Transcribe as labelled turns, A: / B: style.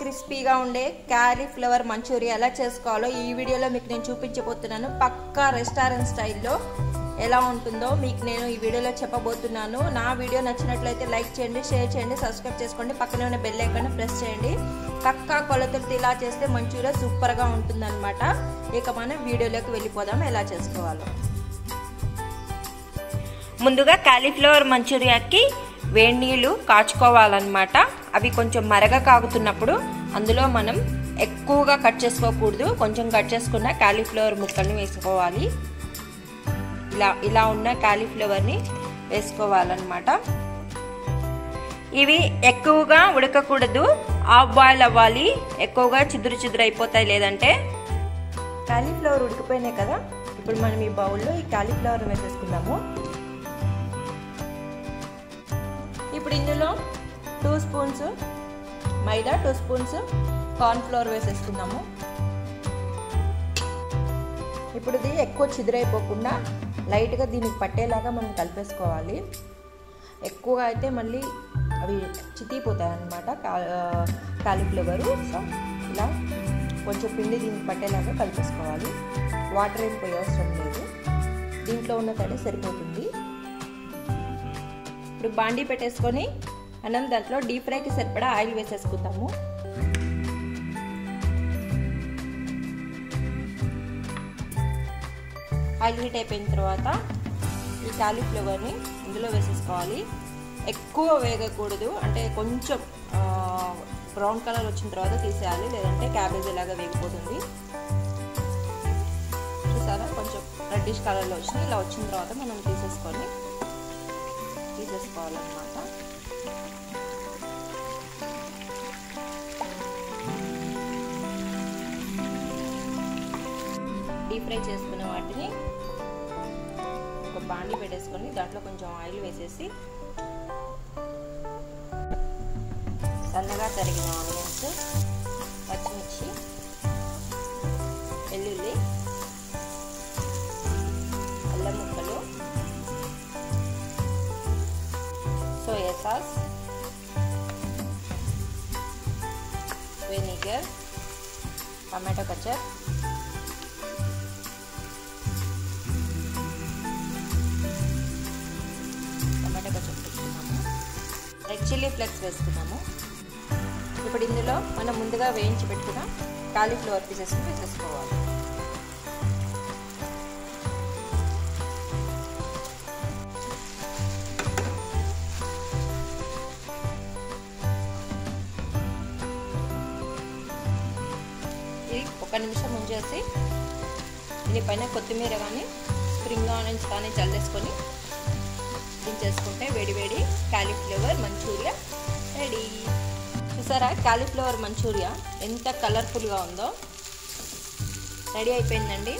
A: క్రిస్పీగా ఉండే cauliflower Manchuria ఎలా చేసుకోవాలో ఈ వీడియోలో మీకు నేను చూపించబోతున్నాను. పక్కా రెస్టారెంట్ స్టైల్లో ఎలా ఉంటుందో మీకు నేను ఈ వీడియోలో చెప్పబోతున్నాను. నా వీడియో నచ్చినట్లయితే లైక్ చేయండి, షేర్ చేయండి, సబ్స్క్రైబ్ చేసుకోండి, పక్కనే ఉన్న బెల్ ఐకాన్ ప్రెస్ చేయండి. పక్కా కొలతలతో ఇలా చేస్తే మంచూరియా సూపర్గా ఉంటుందన్నమాట. ఇక మనం వీడియోలోకి వెళ్ళిపోదాం ఎలా చేసుకోవాలో. ముందుగా కాలీఫ్లవర్ మంచూరియాకి వేడి నీళ్ళు కాచుకోవాలన్నమాట. అవి కొంచెం మరగ కాగుతున్నప్పుడు అందులో మనం ఎక్కువగా కట్ చేసుకోకూడదు, కొంచెం కట్ చేసుకున్న కాలీఫ్లవర్ ముక్కల్ని వేసుకోవాలి. ఇలా ఉన్న కాలీఫ్లవర్ని వేసుకోవాలన్నమాట. ఇవి ఎక్కువగా ఉడకకూడదు, హాఫ్ బాయిల్ అవ్వాలి. ఎక్కువగా చిదురు అయిపోతాయి, లేదంటే. కాలీఫ్లవర్ ఉడికిపోయినాయి కదా, ఇప్పుడు మనం ఈ బౌల్లో ఈ కాలీఫ్లవర్ వేసేసుకుందాము. ఇప్పుడు ఇందులో 2 స్పూన్స్ మైదా, 2 స్పూన్స్ కార్న్ఫ్లవర్ వేసేసుకుందాము. ఇప్పుడు ఇది ఎక్కువ చిదురైపోకుండా లైట్గా దీనికి పట్టేలాగా మనం కలిపేసుకోవాలి. ఎక్కువగా అయితే మళ్ళీ అవి చితికిపోతాయి అన్నమాట కాలీఫ్లవరు. సో ఇలా కొంచెం పిండి దీనికి పట్టేలాగా కలిపేసుకోవాలి. వాటర్ ఏం పోయే అవసరం లేదు, దీంట్లో ఉన్న తడి సరిపోతుంది. ఇప్పుడు బాండీ పెట్టేసుకొని మనం దాంట్లో డీప్ ఫ్రైకి సరిపడా ఆయిల్ వేసేసుకుందాము. ఆయిల్ హీట్ అయిపోయిన తర్వాత ఈ కాలీఫ్లవర్ని ఇందులో వేసేసుకోవాలి. ఎక్కువ వేగకూడదు, అంటే కొంచెం బ్రౌన్ కలర్ వచ్చిన తర్వాత తీసేయాలి, లేదంటే క్యాబేజీ లాగా వేగిపోతుంది. చూసారా, కొంచెం రెడ్డిష్ కలర్లో వచ్చింది. ఇలా వచ్చిన తర్వాత మనం తీసేసుకోవాలన్నమాట. డీప్ ఫ్రై చేసుకున్న వాటిని ఒక బాండీ పెట్టేసుకొని దాంట్లో కొంచెం ఆయిల్ వేసేసి సన్నగా తరిగిన ఆనియన్స్, పచ్చిమిర్చి, వెల్లుల్లి, అల్లం ముక్కలు, soya sauce, vinegar, tomato ketchup, వేసుకున్నాము. రెడ్ చిల్లీ ఫ్లేక్స్ వేసుకున్నాము. ఇప్పుడు ఇందులో మనం ముందుగా వేయించి పెట్టుకున్న కాలీఫ్లవర్ పీసెస్ని వేసేసుకోవాలి. ఇది 1 నిమిషం ఉంచేసి దీనిపైన కొత్తిమీర కానీ స్ప్రింగ్ ఆనియన్స్ కానీ చల్లేసుకొని దించేసుకుంటే వేడి కాలీఫ్లవర్ మంచూరియా రెడీ. చూసారా, కాలీఫ్లవర్ మంచూరియా ఎంత కలర్ఫుల్గా ఉందో. రెడీ అయిపోయిందండి.